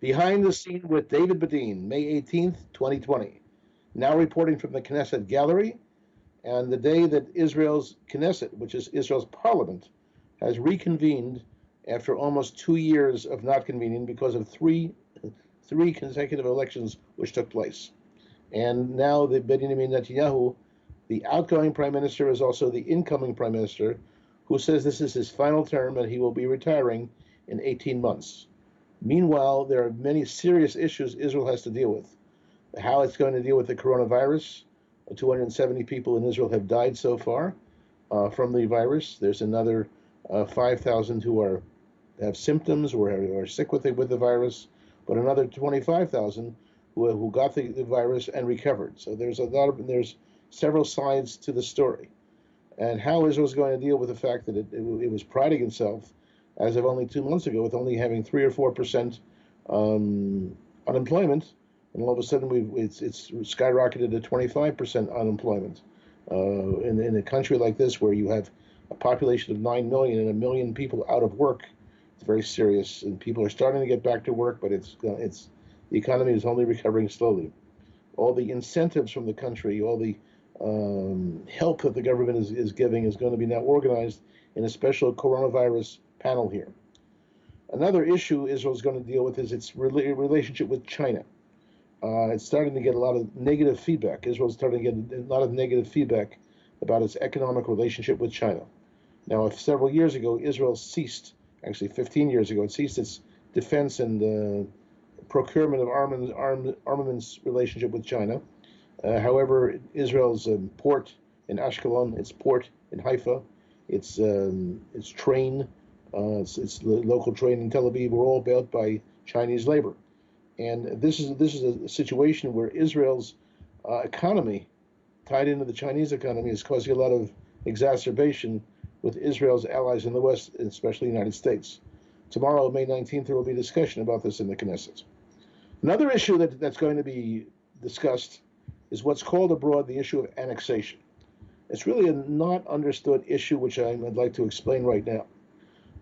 Behind the Scene with David Bedein, May 18th, 2020. Now reporting from the Knesset Gallery, and the day that Israel's Knesset, which is Israel's parliament, has reconvened after almost 2 years of not convening because of three consecutive elections which took place. And now the Benjamin Netanyahu, the outgoing prime minister, is also the incoming prime minister, who says this is his final term and he will be retiring in 18 months. Meanwhile, there are many serious issues Israel has to deal with. How it's going to deal with the coronavirus. 270 people in Israel have died so far from the virus. There's another 5,000 who have symptoms or are sick with the virus, but another 25,000 who got the virus and recovered. So there's several sides to the story. And how Israel is going to deal with the fact that it was priding itself as of only 2 months ago with only having 3 or 4% unemployment, and all of a sudden it's skyrocketed to 25% unemployment. In a country like this, where you have a population of 9 million and 1 million people out of work, it's very serious. And people are starting to get back to work, but the economy is only recovering slowly. All the incentives from the country, all the help that the government is giving is going to be now organized in a special coronavirus panel here. Another issue Israel is going to deal with is its relationship with China. It's starting to get a lot of negative feedback. Israel is starting to get a lot of negative feedback about its economic relationship with China. Now, several years ago, Israel ceased, actually 15 years ago, it ceased its defense and procurement of armaments relationship with China. However, Israel's port in Ashkelon, its port in Haifa, its train, its local train in Tel Aviv were all built by Chinese labor. And this is a situation where Israel's economy, tied into the Chinese economy, is causing a lot of exacerbation with Israel's allies in the West, especially the United States. Tomorrow, May 19th, there will be discussion about this in the Knesset. Another issue that's going to be discussed is what's called abroad the issue of annexation. It's really a not understood issue, which I'd like to explain right now.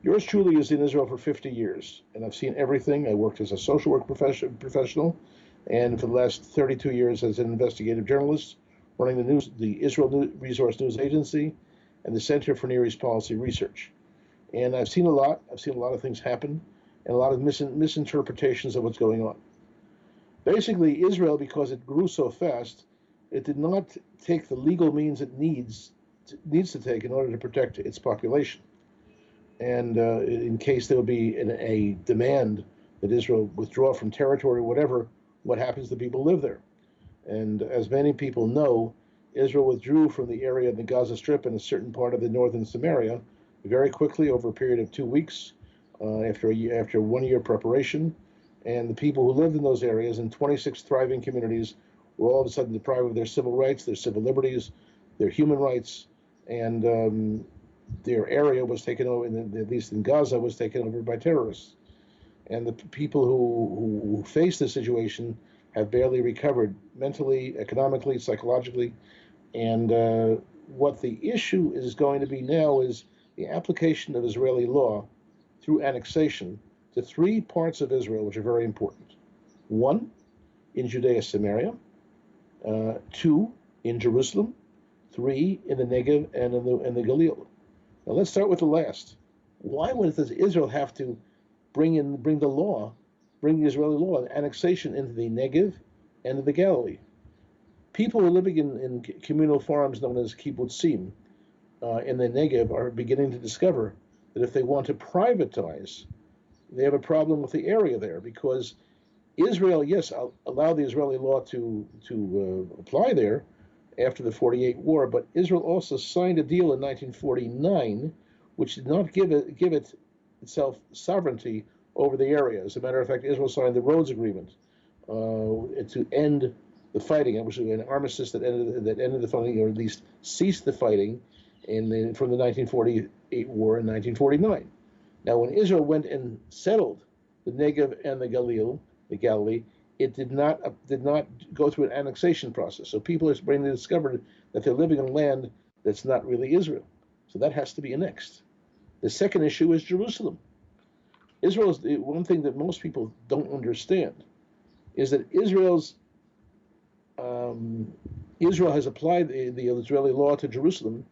Yours truly is in Israel for 50 years, and I've seen everything. I worked as a social work professional, and for the last 32 years as an investigative journalist, running the Israel Resource News Agency and the Center for Near East Policy Research. And I've seen a lot. I've seen a lot of things happen, and a lot of misinterpretations of what's going on. Basically, Israel, because it grew so fast, it did not take the legal means it needs to take in order to protect its population. And in case there will be a demand that Israel withdraw from territory or whatever, what happens to people who live there? And as many people know, Israel withdrew from the area of the Gaza Strip and a certain part of the northern Samaria very quickly over a period of 2 weeks after 1 year preparation. And the people who lived in those areas in 26 thriving communities were all of a sudden deprived of their civil rights, their civil liberties, their human rights, and their area was taken over, at least in Gaza, was taken over by terrorists. And the people who face this situation have barely recovered mentally, economically, psychologically. And what the issue is going to be now is the application of Israeli law through annexation to 3 parts of Israel, which are very important. 1, in Judea, Samaria. 2, in Jerusalem. 3, in the Negev and in the Galil. Now let's start with the last. Why does Israel have to bring the Israeli law and annexation into the Negev and in the Galilee? People who are living in communal farms known as kibbutzim in the Negev are beginning to discover that if they want to privatize, they have a problem with the area there, because Israel, yes, allowed the Israeli law to apply there after the 48 war, but Israel also signed a deal in 1949 which did not give itself sovereignty over the area. As a matter of fact, Israel signed the Rhodes Agreement to end the fighting. It was an armistice that ended the fighting, or at least ceased the fighting from the 1948 war in 1949. Now, when Israel went and settled the Negev and the Galilee, it did not go through an annexation process. So people are starting to discover that they're living on land that's not really Israel. So that has to be annexed. The second issue is Jerusalem. Israel's one thing that most people don't understand is that um, Israel has applied the Israeli law to Jerusalem,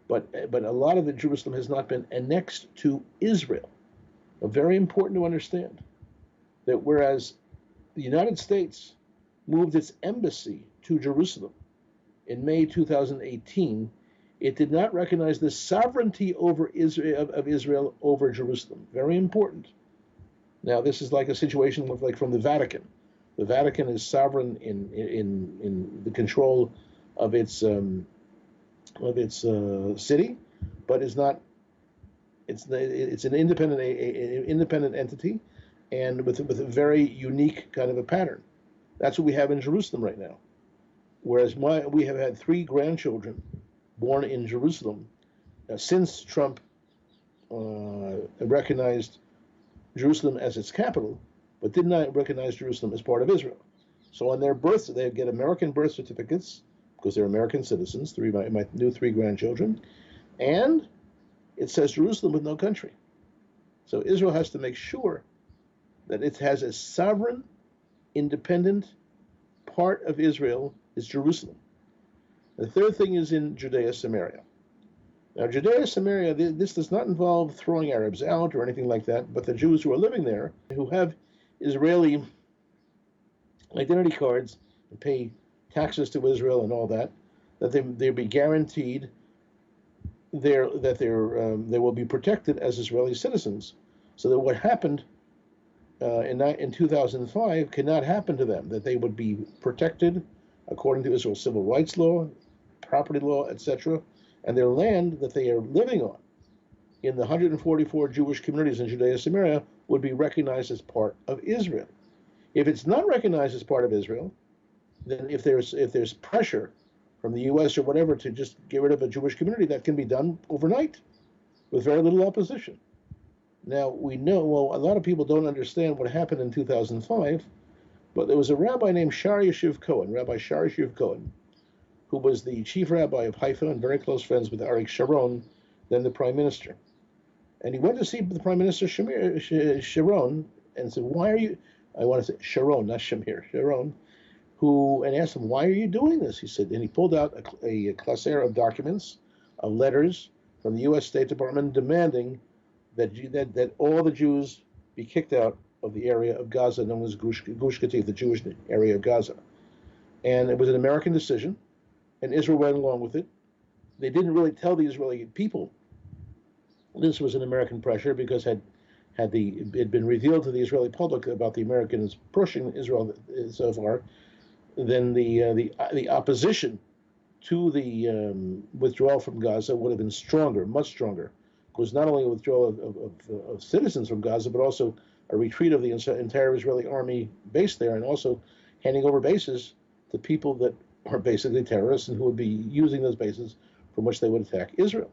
but a lot of the Jerusalem has not been annexed to Israel. Very important to understand that whereas the United States moved its embassy to Jerusalem in May 2018, it did not recognize the sovereignty over Israel of Israel over Jerusalem. Very important. Now, this is like a situation with, like, from the Vatican. The Vatican is sovereign in the control of its city, but is not. It's an independent entity, and with a very unique kind of a pattern. That's what we have in Jerusalem right now. Whereas we have had 3 grandchildren born in Jerusalem since Trump recognized Jerusalem as its capital, but did not recognize Jerusalem as part of Israel. So on their births, they get American birth certificates because they're American citizens. My new 3 grandchildren, and it says Jerusalem with no country. So Israel has to make sure that it has a sovereign, independent part of Israel is Jerusalem. The third thing is in Judea, Samaria. Now, Judea, Samaria, this does not involve throwing Arabs out or anything like that, but the Jews who are living there, who have Israeli identity cards and pay taxes to Israel and all that, that they be guaranteed that they will be protected as Israeli citizens, so that what happened in 2005 cannot happen to them, that they would be protected according to Israel's civil rights law, property law, etc., and their land that they are living on in the 144 Jewish communities in Judea Samaria would be recognized as part of Israel. If it's not recognized as part of Israel, then if there's pressure from the U.S. or whatever to just get rid of a Jewish community, that can be done overnight with very little opposition. Now, we know, well, a lot of people don't understand what happened in 2005, but there was a rabbi named Rabbi Shar Yeshiv Cohen, who was the chief rabbi of Haifa and very close friends with Arik Sharon, then the prime minister. And he went to see the prime minister Sharon and said, why are you, I want to say Sharon, not Shamir, Sharon, and asked him, why are you doing this? He said, and he pulled out a classifier of documents, of letters from the U.S. State Department demanding that all the Jews be kicked out of the area of Gaza known as Gush Katif, the Jewish area of Gaza. And it was an American decision, and Israel went along with it. They didn't really tell the Israeli people this was an American pressure, because it had been revealed to the Israeli public about the Americans pushing Israel so far, then the opposition to the withdrawal from Gaza would have been stronger, much stronger, because not only a withdrawal of citizens from Gaza, but also a retreat of the entire Israeli army based there, and also handing over bases to people that are basically terrorists and who would be using those bases from which they would attack Israel.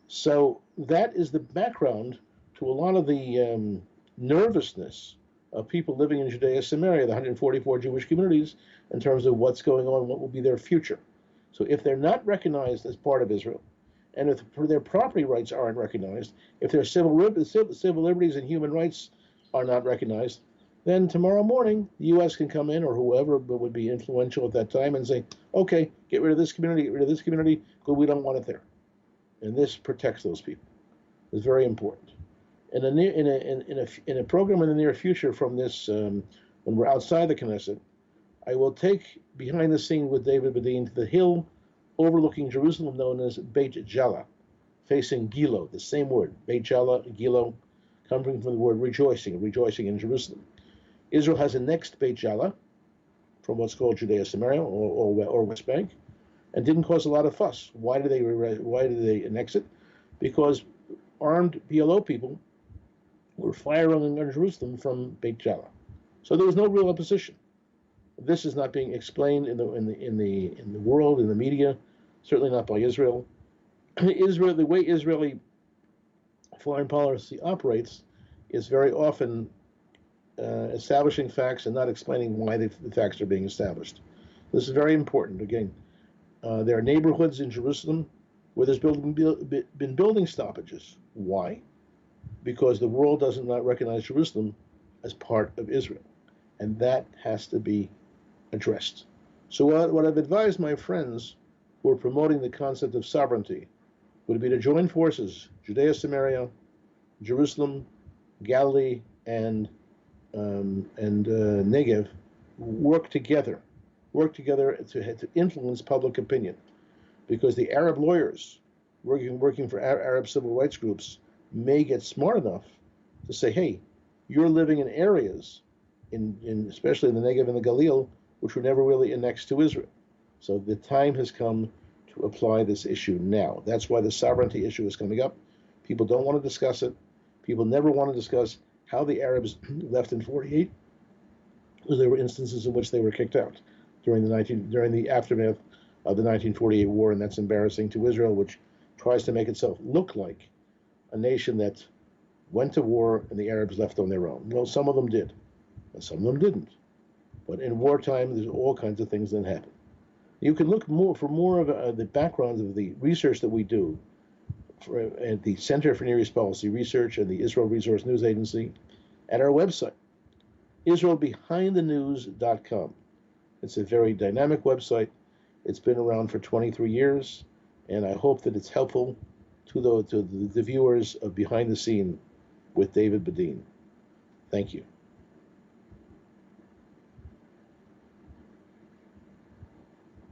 So that is the background to a lot of the nervousness of people living in Judea Samaria, the 144 Jewish communities, in terms of what's going on, what will be their future. So if they're not recognized as part of Israel, and if their property rights aren't recognized, if their civil liberties and human rights are not recognized, then tomorrow morning the U.S. can come in, or whoever would be influential at that time, and say, okay, get rid of this community, because we don't want it there. And this protects those people. It's very important. In a program in the near future from this, when we're outside the Knesset, I will take behind the scenes with David Bedein to the hill overlooking Jerusalem known as Beit Jala, facing Gilo, the same word, Beit Jala, Gilo, coming from the word rejoicing in Jerusalem. Israel has annexed Beit Jala from what's called Judea Samaria or West Bank, and didn't cause a lot of fuss. Why did they annex it? Because armed PLO people were firing on Jerusalem from Beit Jala, so there was no real opposition. This is not being explained in the world, in the media, certainly not by Israel. Israel, the way Israeli foreign policy operates, is very often establishing facts and not explaining why the facts are being established. This is very important. Again, there are neighborhoods in Jerusalem where there's been building stoppages. Why? because the world does not recognize Jerusalem as part of Israel. And that has to be addressed. So what I've advised my friends who are promoting the concept of sovereignty would be to join forces, Judea, Samaria, Jerusalem, Galilee, and Negev, work together to influence public opinion, because the Arab lawyers working for Arab civil rights groups may get smart enough to say, hey, you're living in areas, especially in the Negev and the Galil, which were never really annexed to Israel. So the time has come to apply this issue now. That's why the sovereignty issue is coming up. People don't want to discuss it. People never want to discuss how the Arabs left in 48. There were instances in which they were kicked out during the aftermath of the 1948 war, and that's embarrassing to Israel, which tries to make itself look like a nation that went to war and the Arabs left on their own. Well, some of them did, and some of them didn't. But in wartime, there's all kinds of things that happen. You can look for more of the backgrounds of the research that we do at the Center for Near East Policy Research and the Israel Resource News Agency at our website, IsraelBehindTheNews.com. It's a very dynamic website. It's been around for 23 years, and I hope that it's helpful to the viewers of Behind the Scene with David Bedein. Thank you.